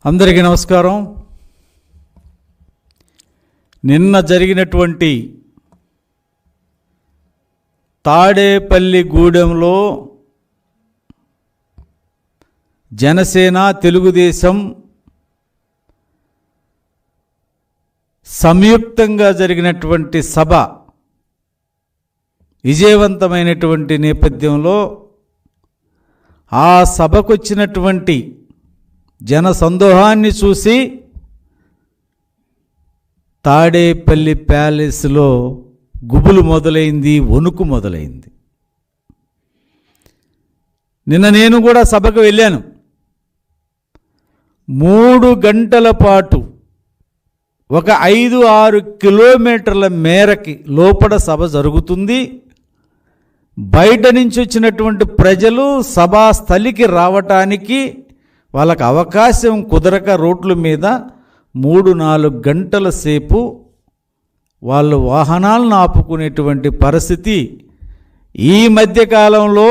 అందరికీ నమస్కారం. నిన్న జరిగినటువంటి తాడేపల్లి గూడెంలో జనసేన తెలుగుదేశం సంయుక్తంగా జరిగినటువంటి సభ విజయవంతమైనటువంటి నేపథ్యంలో ఆ సభకు వచ్చినటువంటి జన సందోహాన్ని చూసి తాడేపల్లి ప్యాలెస్లో గుబులు మొదలైంది, వణుకు మొదలైంది. నిన్న నేను కూడా సభకు వెళ్ళాను. 3 గంటల పాటు ఒక 5-6 కిలోమీటర్ల మేరకి లోపల సభ జరుగుతుంది. బయట నుంచి వచ్చినటువంటి ప్రజలు సభాస్థలికి రావటానికి వాళ్ళకు అవకాశం కుదరక రోడ్ల మీద 3-4 గంటల సేపు వాళ్ళు వాహనాలను ఆపుకునేటువంటి పరిస్థితి ఈ మధ్యకాలంలో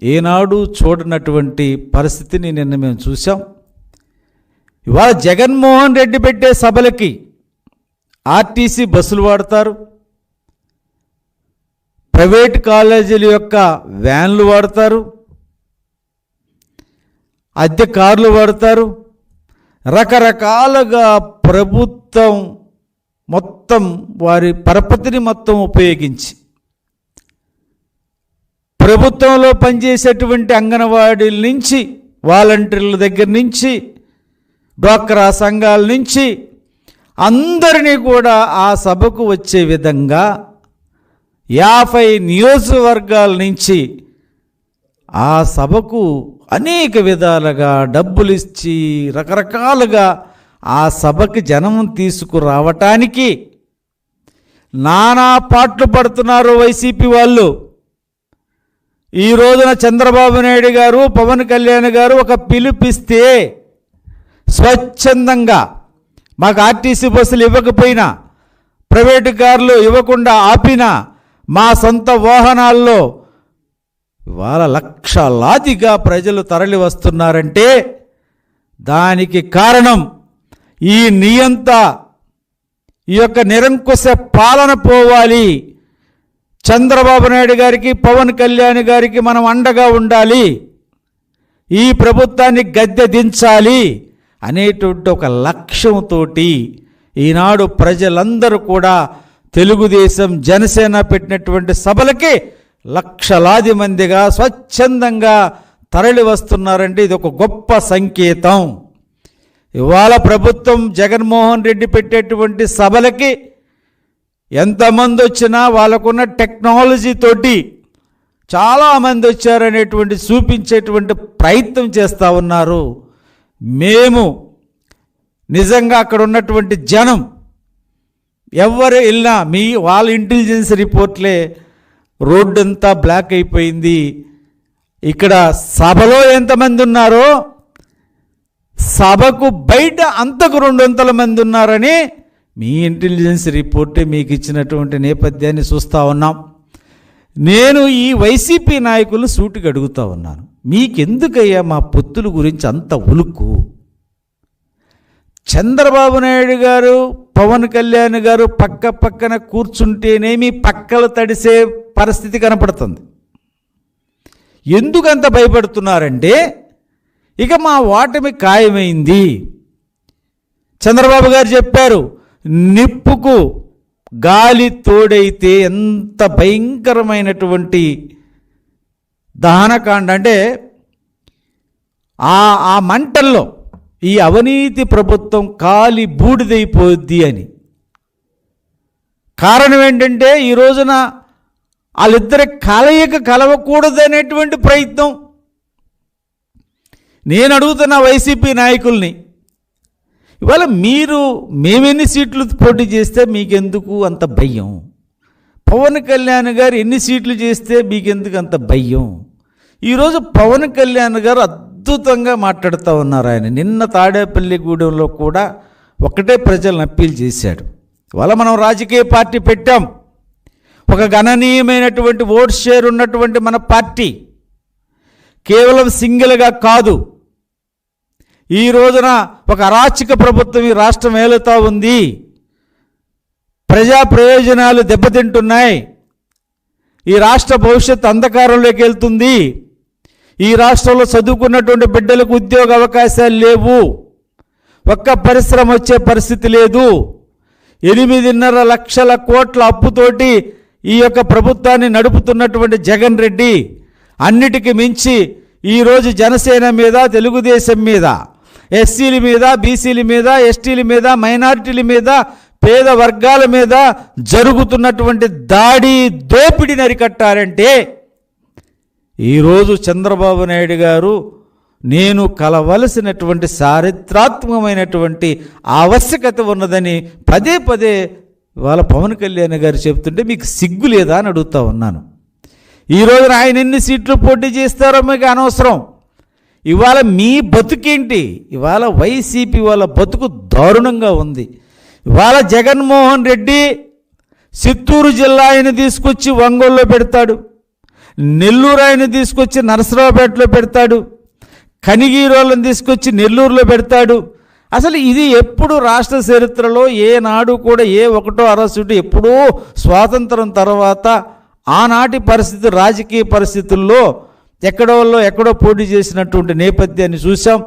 ఏనాడు చూడనటువంటి పరిస్థితిని నిన్న మేము చూసాం. ఇవాళ జగన్మోహన్ రెడ్డి పెట్టే సభలకి ఆర్టీసీ బస్సులు వాడతారు, ప్రైవేట్ కాలేజీల యొక్క వ్యాన్లు వాడతారు, అద్దె కార్లు వాడతారు. రకరకాలుగా ప్రభుత్వం మొత్తం వారి పరపతిని మొత్తం ఉపయోగించి ప్రభుత్వంలో పనిచేసేటువంటి అంగన్వాడీల నుంచి, వాలంటీర్ల దగ్గర నుంచి, డ్వాక్రా సంఘాల నుంచి అందరినీ కూడా ఆ సభకు వచ్చే విధంగా 50 నియోజకవర్గాల నుంచి ఆ సభకు అనేక విధాలుగా డబ్బులు ఇచ్చి రకరకాలుగా ఆ సభకి జనం తీసుకురావటానికి నానా పాట్లు పడుతున్నారు వైసీపీ వాళ్ళు. ఈ రోజున చంద్రబాబు నాయుడు గారు, పవన్ కళ్యాణ్ గారు ఒక పిలుపిస్తే స్వచ్ఛందంగా మాకు ఆర్టీసీ బస్సులు ఇవ్వకపోయినా, ప్రైవేటు కార్లు ఇవ్వకుండా ఆపినా, మా సొంత వాహనాల్లో ఇవాళ లక్షలాదిగా ప్రజలు తరలి వస్తున్నారంటే దానికి కారణం ఈ నియంత, ఈ యొక్క నిరంకుశ పాలన పోవాలి. చంద్రబాబు నాయుడు గారికి, పవన్ కళ్యాణ్ గారికి మనం అండగా ఉండాలి, ఈ ప్రభుత్వాన్ని గద్దె దించాలి అనేటువంటి ఒక లక్ష్యంతో ఈనాడు ప్రజలందరూ కూడా తెలుగుదేశం జనసేన పెట్టినటువంటి సభలకి లక్షలాది మందిగా స్వచ్ఛందంగా తరలి వస్తున్నారంటే ఇది ఒక గొప్ప సంకేతం. ఇవాళ ప్రభుత్వం జగన్మోహన్ రెడ్డి పెట్టేటువంటి సభలకి ఎంతమంది వచ్చినా వాళ్ళకున్న టెక్నాలజీ తోటి చాలామంది వచ్చారనేటువంటి చూపించేటువంటి ప్రయత్నం చేస్తూ ఉన్నారు. మేము నిజంగా అక్కడ ఉన్నటువంటి జనం ఎవరు వెళ్ళినా వాళ్ళ ఇంటెలిజెన్స్ రిపోర్ట్లే రోడ్డంతా బ్లాక్ అయిపోయింది. ఇక్కడ సభలో ఎంతమంది ఉన్నారో సభకు బయట అంతకు 200 మంది ఉన్నారని మీ ఇంటెలిజెన్స్ రిపోర్టే మీకు ఇచ్చినటువంటి నేపథ్యాన్ని చూస్తూ ఉన్నాం. నేను ఈ వైసీపీ నాయకులు సూటిగా అడుగుతూ ఉన్నాను, మీకెందుకయ్యా మా పొత్తుల గురించి అంత ఉలుక్కు? చంద్రబాబు నాయుడు గారు, పవన్ కళ్యాణ్ గారు పక్క పక్కన కూర్చుంటేనేమి పక్కలు తడిసే పరిస్థితి కనపడుతుంది. ఎందుకంత భయపడుతున్నారంటే ఇక మా ఓటమి ఖాయమైంది. చంద్రబాబు గారు చెప్పారు, నిప్పుకు గాలి తోడైతే ఎంత భయంకరమైనటువంటి దహనకాండ అంటే ఆ మంటల్లో ఈ అవినీతి ప్రభుత్వం కాలి బూడిదైపోద్ది అని. కారణం ఏంటంటే ఈ రోజున వాళ్ళిద్దరి కలయిక కలవకూడదనేటువంటి ప్రయత్నం. నేను అడుగుతున్న వైసీపీ నాయకుల్ని, ఇవాళ మేమెన్ని సీట్లు పోటీ చేస్తే మీకెందుకు అంత భయం? పవన్ కళ్యాణ్ గారు ఎన్ని సీట్లు చేస్తే మీకెందుకు అంత భయం? ఈరోజు పవన్ కళ్యాణ్ గారు అద్భుతంగా మాట్లాడుతూ ఉన్నారు. ఆయన నిన్న తాడేపల్లి గూడెంలో కూడా ఒకటే ప్రజలను అప్పీల్ చేశాడు. ఇవాళ మనం రాజకీయ పార్టీ పెట్టాం, ఒక గణనీయమైనటువంటి ఓట్ షేర్ ఉన్నటువంటి మన పార్టీ కేవలం సింగిల్గా కాదు, ఈ రోజున ఒక అరాచక ప్రభుత్వం ఈ రాష్ట్రం ఏలుతూ ఉంది. ప్రజా ప్రయోజనాలు దెబ్బతింటున్నాయి. ఈ రాష్ట్ర భవిష్యత్తు అంధకారంలోకి వెళ్తుంది. ఈ రాష్ట్రంలో చదువుకున్నటువంటి బిడ్డలకు ఉద్యోగ అవకాశాలు లేవు. ఒక్క పరిశ్రమ వచ్చే పరిస్థితి లేదు. 8.5 లక్షల కోట్ల అప్పుతోటి ఈ యొక్క ప్రభుత్వాన్ని నడుపుతున్నటువంటి జగన్ రెడ్డి అన్నిటికీ మించి ఈరోజు జనసేన మీద, తెలుగుదేశం మీద, ఎస్సీల మీద, బీసీల మీద, ఎస్టీల మీద, మైనారిటీల మీద, పేద వర్గాల మీద జరుగుతున్నటువంటి దాడి, దోపిడీని అరికట్టారంటే ఈరోజు చంద్రబాబు నాయుడు గారు నేను కలవలసినటువంటి చారిత్రాత్మకమైనటువంటి ఆవశ్యకత ఉన్నదని పదే పదే ఇవాళ పవన్ కళ్యాణ్ గారు చెప్తుంటే మీకు సిగ్గు లేదా అని అడుగుతా ఉన్నాను. ఈరోజు ఆయన ఎన్ని సీట్లు పోటీ చేస్తారో మీకు అనవసరం. ఇవాళ మీ బతుకేంటి? ఇవాళ వైసీపీ వాళ్ళ బతుకు దారుణంగా ఉంది. ఇవాళ జగన్మోహన్ రెడ్డి చిత్తూరు జిల్లా ఆయన తీసుకొచ్చి ఒంగోలులో పెడతాడు, నెల్లూరు ఆయన తీసుకొచ్చి నరసరావుపేటలో పెడతాడు, కనిగిరోళ్ళని తీసుకొచ్చి నెల్లూరులో పెడతాడు. అసలు ఇది ఎప్పుడు రాష్ట్ర చరిత్రలో ఏనాడు కూడా ఒకటో అరెస్టు ఎప్పుడో స్వాతంత్రం తర్వాత ఆనాటి పరిస్థితి, రాజకీయ పరిస్థితుల్లో ఎక్కడో పోటీ చేసినటువంటి నేపథ్యాన్ని చూసాం.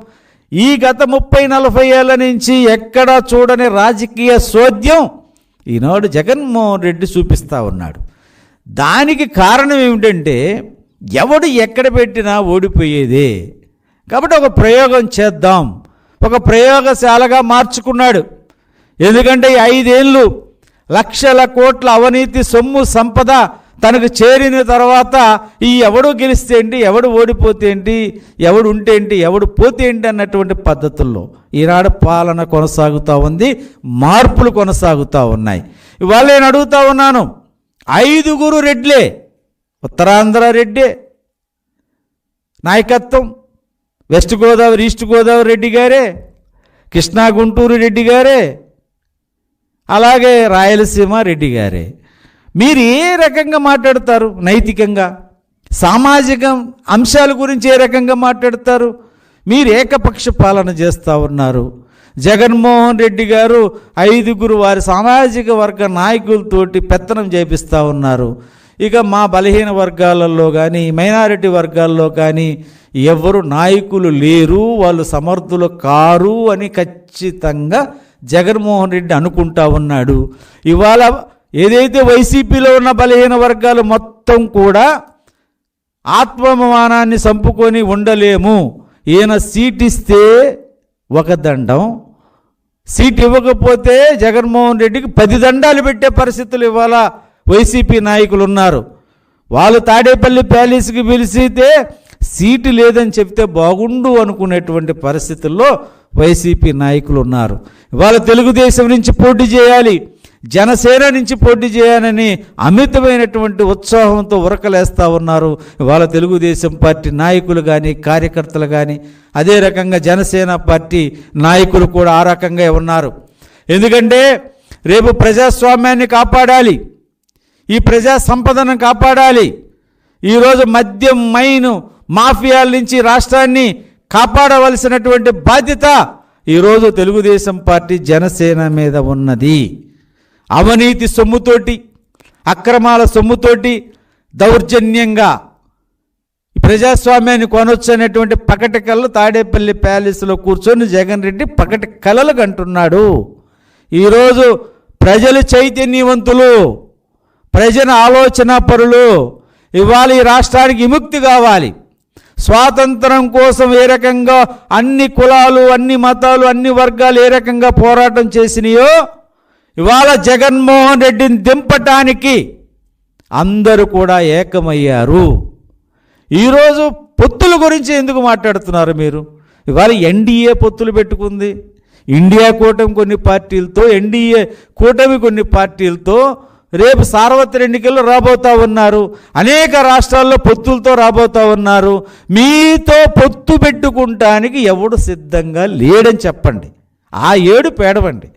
ఈ గత 30-40 ఏళ్ల నుంచి ఎక్కడా చూడని రాజకీయ సోద్యం ఈనాడు జగన్మోహన్ రెడ్డి చూపిస్తూ ఉన్నాడు. దానికి కారణం ఏమిటంటే ఎవడు ఎక్కడ పెట్టినా ఓడిపోయేదే. కాబట్టి ఒక ప్రయోగం చేద్దాం, ఒక ప్రయోగశాలగా మార్చుకున్నాడు. ఎందుకంటే ఈ 5 ఏళ్ళు లక్షల కోట్ల అవినీతి సొమ్ము సంపద తనకు చేరిన తర్వాత ఈ ఎవడు గెలిస్తే ఏంటి, ఎవడు ఓడిపోతే ఏంటి, ఎవడు ఉంటే ఏంటి, ఎవడు పోతే ఏంటి అన్నటువంటి పద్ధతుల్లో ఈనాడు పాలన కొనసాగుతూ ఉంది, మార్పులు కొనసాగుతూ ఉన్నాయి. ఇవాళ నేను అడుగుతా ఉన్నాను, 5 రెడ్లే, ఉత్తరాంధ్ర రెడ్డే నాయకత్వం, వెస్ట్ గోదావరి, ఈస్ట్ గోదావరి రెడ్డి గారే, కృష్ణా గుంటూరు రెడ్డి గారే, అలాగే రాయలసీమ రెడ్డి గారే. మీరు ఏ రకంగా మాట్లాడతారు? నైతికంగా, సామాజిక అంశాల గురించి ఏ రకంగా మాట్లాడతారు? మీరు ఏకపక్ష పాలన చేస్తూ ఉన్నారు. జగన్మోహన్ రెడ్డి గారు 5 వారి సామాజిక వర్గ నాయకులతోటి పెత్తనం చేపిస్తూ ఉన్నారు. ఇక మా బలహీన వర్గాలలో కానీ, మైనారిటీ వర్గాల్లో కానీ ఎవరు నాయకులు లేరు, వాళ్ళు సమర్థులు కారు అని ఖచ్చితంగా జగన్మోహన్ రెడ్డి అనుకుంటా ఉన్నాడు. ఇవాళ ఏదైతే వైసీపీలో ఉన్న బలహీన వర్గాలు మొత్తం కూడా ఆత్మాభిమానాన్ని చంపుకొని ఉండలేము, ఈయన సీట్ ఇస్తే ఒక దండం, సీట్ ఇవ్వకపోతే జగన్మోహన్ రెడ్డికి 10 దండాలు పెట్టే పరిస్థితులు ఇవాళ వైసీపీ నాయకులు ఉన్నారు. వాళ్ళు తాడేపల్లి ప్యాలెస్కి పిలిచితే సీటు లేదని చెప్తే బాగుండు అనుకునేటువంటి పరిస్థితుల్లో వైసీపీ నాయకులు ఉన్నారు. ఇవాళ తెలుగుదేశం నుంచి పోటీ చేయాలి, జనసేన నుంచి పోటీ చేయాలని అమితమైనటువంటి ఉత్సాహంతో ఉరకలేస్తూ ఉన్నారు. ఇవాళ తెలుగుదేశం పార్టీ నాయకులు కానీ, కార్యకర్తలు కానీ, అదే రకంగా జనసేన పార్టీ నాయకులు కూడా ఆ రకంగా ఉన్నారు. ఎందుకంటే రేపు ప్రజాస్వామ్యాన్ని కాపాడాలి, ఈ ప్రజా సంపదను కాపాడాలి. ఈరోజు మద్యం, మైను మాఫియాల నుంచి రాష్ట్రాన్ని కాపాడవలసినటువంటి బాధ్యత ఈరోజు తెలుగుదేశం పార్టీ, జనసేన మీద ఉన్నది. అవినీతి సొమ్ముతోటి, అక్రమాల సొమ్ముతోటి దౌర్జన్యంగా ప్రజాస్వామ్యాన్ని కొనొచ్చు అనేటువంటి పకటి కళ్ళు తాడేపల్లి ప్యాలెస్లో కూర్చొని జగన్ రెడ్డి పకటి కలలు కంటున్నాడు. ఈరోజు ప్రజలు చైతన్యవంతులు, ప్రజల ఆలోచన పరులు. ఇవాళ ఈ రాష్ట్రానికి విముక్తి కావాలి. స్వాతంత్రం కోసం ఏ రకంగా అన్ని కులాలు, అన్ని మతాలు, అన్ని వర్గాలు ఏ రకంగా పోరాటం చేసినాయో ఇవాళ జగన్మోహన్ రెడ్డిని దింపటానికి అందరూ కూడా ఏకమయ్యారు. ఈరోజు పొత్తుల గురించి ఎందుకు మాట్లాడుతున్నారు మీరు? ఇవాళ ఎన్డీఏ పొత్తులు పెట్టుకుంది, ఇండియా కూటమి కొన్ని పార్టీలతో, ఎన్డీఏ కూటమి కొన్ని పార్టీలతో. రేపు సార్వత్రిక ఎన్నికల్లో రాబోతూ ఉన్నారు, అనేక రాష్ట్రాల్లో పొత్తులతో రాబోతూ ఉన్నారు. మీతో పొత్తు పెట్టుకుంటానికి ఎవడు సిద్ధంగా లేడని చెప్పండి, ఆ ఏడు పేడవండి.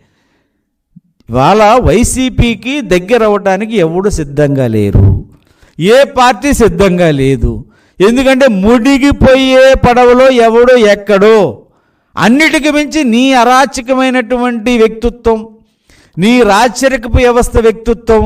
ఇవాళ వైసీపీకి దగ్గర అవ్వడానికి ఎవడు సిద్ధంగా లేరు, ఏ పార్టీ సిద్ధంగా లేదు. ఎందుకంటే మునిగిపోయే పడవలో ఎవడో ఎక్కడో అన్నిటికి మించి నీ అరాచకమైనటువంటి వ్యక్తిత్వం, నీ రాచరికపు వ్యవస్థ వ్యక్తిత్వం,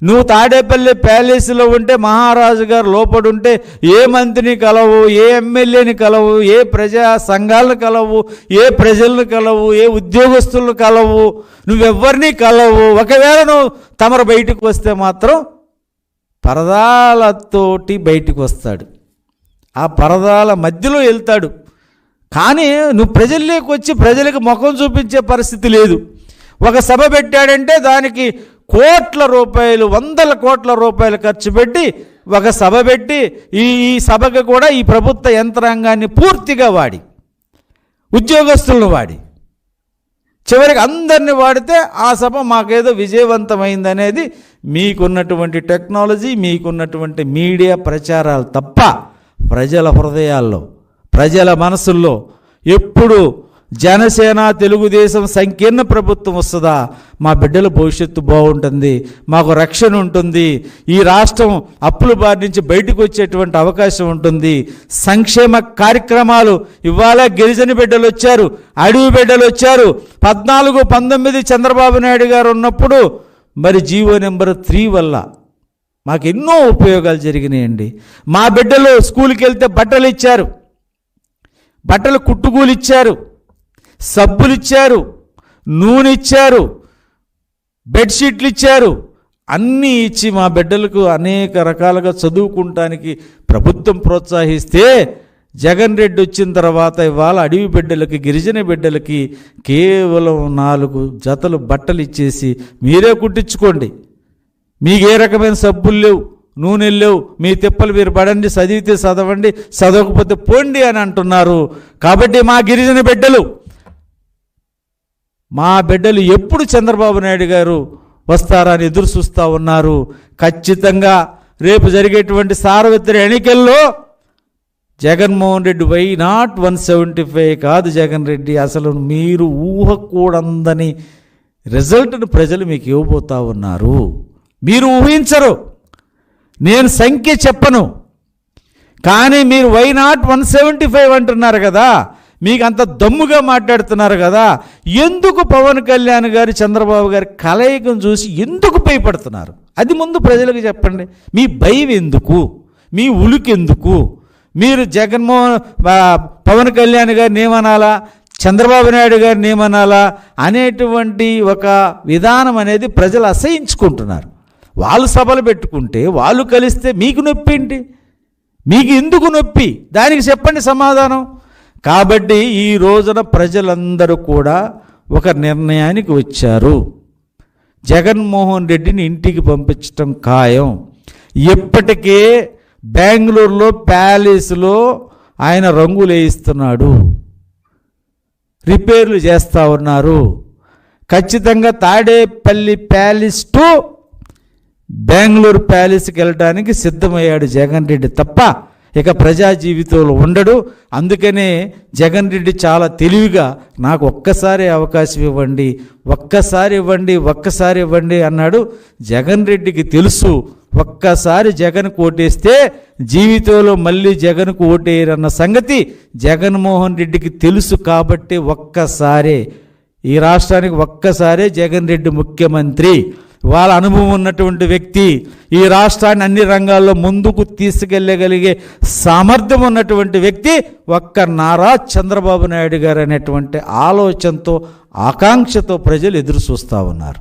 నువ్వు తాడేపల్లి ప్యాలెస్లో ఉంటే మహారాజు గారు లోపడుంటే ఏ మంత్రిని కలవు, ఏ ఎమ్మెల్యేని కలవు, ఏ ప్రజా సంఘాలను కలవు, ఏ ప్రజలను కలవు, ఏ ఉద్యోగస్తులను కలవు, నువ్వెవ్వరినీ కలవు. ఒకవేళ నువ్వు తమరు బయటకు వస్తే మాత్రం పరదాలతోటి బయటకు వస్తాడు, ఆ పరదాల మధ్యలో వెళ్తాడు. కానీ నువ్వు ప్రజల్లోకి వచ్చి ప్రజలకు ముఖం చూపించే పరిస్థితి లేదు. ఒక సభ పెట్టాడంటే దానికి కోట్ల రూపాయలు, వందల కోట్ల రూపాయలు ఖర్చు పెట్టి ఒక సభ పెట్టి ఈ సభకు కూడా ఈ ప్రభుత్వ యంత్రాంగాన్ని పూర్తిగా వాడి, ఉద్యోగస్తులను వాడి, చివరికి అందరినీ వాడితే ఆ సభ మాకేదో విజయవంతమైందనేది మీకున్నటువంటి టెక్నాలజీ, మీకున్నటువంటి మీడియా ప్రచారాలు తప్ప ప్రజల హృదయాల్లో, ప్రజల మనసుల్లో ఎప్పుడు జనసేన తెలుగుదేశం సంకీర్ణ ప్రభుత్వం వస్తుందా, మా బిడ్డల భవిష్యత్తు బాగుంటుంది, మాకు రక్షణ ఉంటుంది, ఈ రాష్ట్రం అప్పుల బారి నుంచి బయటకు వచ్చేటువంటి అవకాశం ఉంటుంది, సంక్షేమ కార్యక్రమాలు, ఇవాళ గిరిజన బిడ్డలు వచ్చారు, అడవి బిడ్డలు వచ్చారు. 14, 19 చంద్రబాబు నాయుడు గారు ఉన్నప్పుడు మరి జీవో నెంబర్ 3 వల్ల మాకు ఎన్నో ఉపయోగాలు జరిగినాయండి. మా బిడ్డలు స్కూల్కి వెళ్తే బట్టలు ఇచ్చారు, బట్టలు కుట్టుకూలు ఇచ్చారు, సబ్బులు ఇచ్చారు, నూనె ఇచ్చారు, బెడ్షీట్లు ఇచ్చారు, అన్నీ ఇచ్చి మా బిడ్డలకు అనేక రకాలుగా చదువుకుంటానికి ప్రభుత్వం ప్రోత్సహిస్తే జగన్ రెడ్డి వచ్చిన తర్వాత ఇవాళ అడవి బిడ్డలకి, గిరిజన బిడ్డలకి కేవలం 4 జతలు బట్టలు ఇచ్చేసి మీరే కుట్టించుకోండి, మీకు ఏ రకమైన సబ్బులు లేవు, నూనెలు లేవు, మీ తిప్పలు మీరు పడండి, చదివితే చదవండి, చదవకపోతే పోండి అని అంటున్నారు. కాబట్టి మా బిడ్డలు ఎప్పుడు చంద్రబాబు నాయుడు గారు వస్తారని ఎదురు చూస్తూ ఉన్నారు. ఖచ్చితంగా రేపు జరిగేటువంటి సార్వత్రిక ఎన్నికల్లో జగన్మోహన్ రెడ్డి వై నాట్ 175 కాదు జగన్ రెడ్డి, అసలు మీరు ఊహకూడందని రిజల్ట్ను ప్రజలు మీకు ఇవ్వబోతూ ఉన్నారు. మీరు ఊహించరు, నేను సంఖ్య చెప్పను, కానీ మీరు వై నాట్ 175 అంటున్నారు కదా, మీకు అంత దమ్ముగా మాట్లాడుతున్నారు కదా, ఎందుకు పవన్ కళ్యాణ్ గారు చంద్రబాబు గారి కలయికను చూసి ఎందుకు భయపడుతున్నారు? అది ముందు ప్రజలకు చెప్పండి. మీ భయం ఎందుకు, మీ ఉలికెందుకు? మీరు పవన్ కళ్యాణ్ గారిని ఏమనాలా, చంద్రబాబు నాయుడు గారిని ఏమనాలా అనేటువంటి ఒక విధానం అనేది ప్రజలు అసహించుకుంటున్నారు. వాళ్ళు సభలు పెట్టుకుంటే, వాళ్ళు కలిస్తే మీకు నొప్పి ఏంటి? మీకు ఎందుకు నొప్పి? దానికి చెప్పండి సమాధానం. కాబట్టి ఈ రోజున ప్రజలందరూ కూడా ఒక నిర్ణయానికి వచ్చారు, జగన్మోహన్ రెడ్డిని ఇంటికి పంపించడం ఖాయం. ఇప్పటికే బెంగళూరులో ప్యాలెస్లో ఆయన రంగులు వేయిస్తున్నాడు, రిపేర్లు చేస్తూ ఉన్నారు. ఖచ్చితంగా తాడేపల్లి ప్యాలెస్ టు బెంగళూరు ప్యాలెస్కి వెళ్ళడానికి సిద్ధమయ్యాడు జగన్ రెడ్డి తప్ప ఇక ప్రజా జీవితంలో ఉండడు. అందుకనే జగన్ రెడ్డి చాలా తెలివిగా నాకు ఒక్కసారి అవకాశం ఇవ్వండి, ఒక్కసారి ఇవ్వండి అన్నాడు. జగన్ రెడ్డికి తెలుసు, ఒక్కసారి జగన్ ఓటేస్తే జీవితంలో మళ్ళీ జగన్కు ఓటేయరన్న సంగతి జగన్మోహన్ రెడ్డికి తెలుసు. కాబట్టి ఒక్కసారే ఈ రాష్ట్రానికి ఒక్కసారే జగన్ రెడ్డి ముఖ్యమంత్రి, వాళ్ళ అనుభవం ఉన్నటువంటి వ్యక్తి, ఈ రాష్ట్రాన్ని అన్ని రంగాల్లో ముందుకు తీసుకెళ్ళగలిగే సామర్థ్యం ఉన్నటువంటి వ్యక్తి ఒక్క నారా చంద్రబాబు నాయుడు గారు అనేటువంటి ఆలోచనతో, ఆకాంక్షతో ప్రజలు ఎదురు చూస్తూ ఉన్నారు.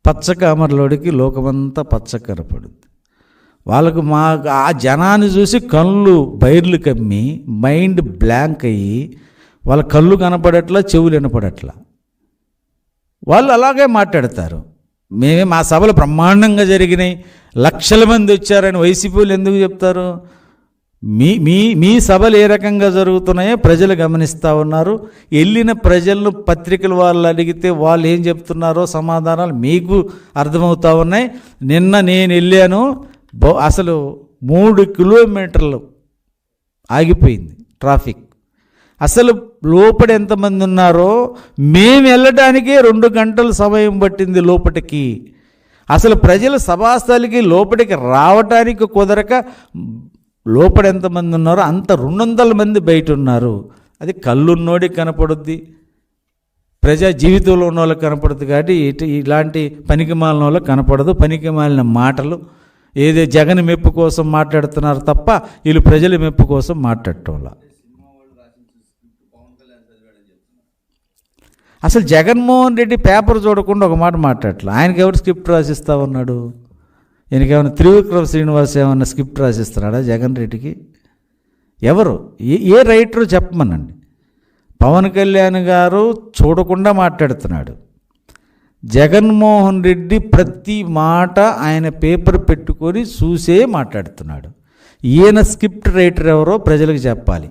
పచ్చకామర్లోడికి లోకమంతా పచ్చ కనపడుద్ది. వాళ్ళకు ఆ జనాన్ని చూసి కళ్ళు బైర్లు కమ్మి మైండ్ బ్లాంక్ అయ్యి వాళ్ళ కళ్ళు కనపడట్లా, చెవులు వినపడట్లా. వాళ్ళు అలాగే మాట్లాడతారు. మా సభలు బ్రహ్మాండంగా జరిగినాయి, లక్షల మంది వచ్చారని వైసీపీలు ఎందుకు చెప్తారు? మీ సభలు ఏ రకంగా జరుగుతున్నాయో ప్రజలు గమనిస్తూ ఉన్నారు. వెళ్ళిన ప్రజలను పత్రికల వాళ్ళు అడిగితే వాళ్ళు ఏం చెప్తున్నారో సమాధానాలు మీకు అర్థమవుతూ ఉన్నాయి. నిన్న నేను వెళ్ళాను, అసలు 3 కిలోమీటర్లు ఆగిపోయింది ట్రాఫిక్. అసలు లోపల ఎంతమంది ఉన్నారో మేము వెళ్ళడానికే 2 గంటల సమయం పట్టింది లోపలికి. అసలు ప్రజలు సభాస్థలికి లోపలికి రావటానికి కుదరక లోపల ఎంతమంది ఉన్నారో అంత 200 మంది బయట ఉన్నారు. అది కళ్ళున్నోడికి కనపడుద్ది, ప్రజా జీవితంలో ఉన్న వాళ్ళకి కనపడుద్ది. కాబట్టి ఇలాంటి పనికి మాలిన వాళ్ళకి కనపడదు. పనికి మాలిన మాటలు ఏదో జగన్ మెప్పు కోసం మాట్లాడుతున్నారు తప్ప వీళ్ళు ప్రజల మెప్పు కోసం మాట్లాడటంలా. అసలు జగన్మోహన్ రెడ్డి పేపర్ చూడకుండా ఒక మాట మాట్లాడట్లా. ఆయనకి ఎవరు స్క్రిప్ట్ రాసిస్తా ఉన్నాడు? ఈయనకేమైనా త్రివిక్రమ శ్రీనివాస్ ఏమన్నా స్క్రిప్ట్ రాసిస్తున్నాడా జగన్ రెడ్డికి? ఎవరు ఏ రైటరు చెప్పమనండి. పవన్ కళ్యాణ్ గారు చూడకుండా మాట్లాడుతున్నాడు. జగన్మోహన్ రెడ్డి ప్రతి మాట ఆయన పేపర్ పెట్టుకొని చూసే మాట్లాడుతున్నాడు. ఈయన స్క్రిప్ట్ రైటర్ ఎవరో ప్రజలకు చెప్పాలి.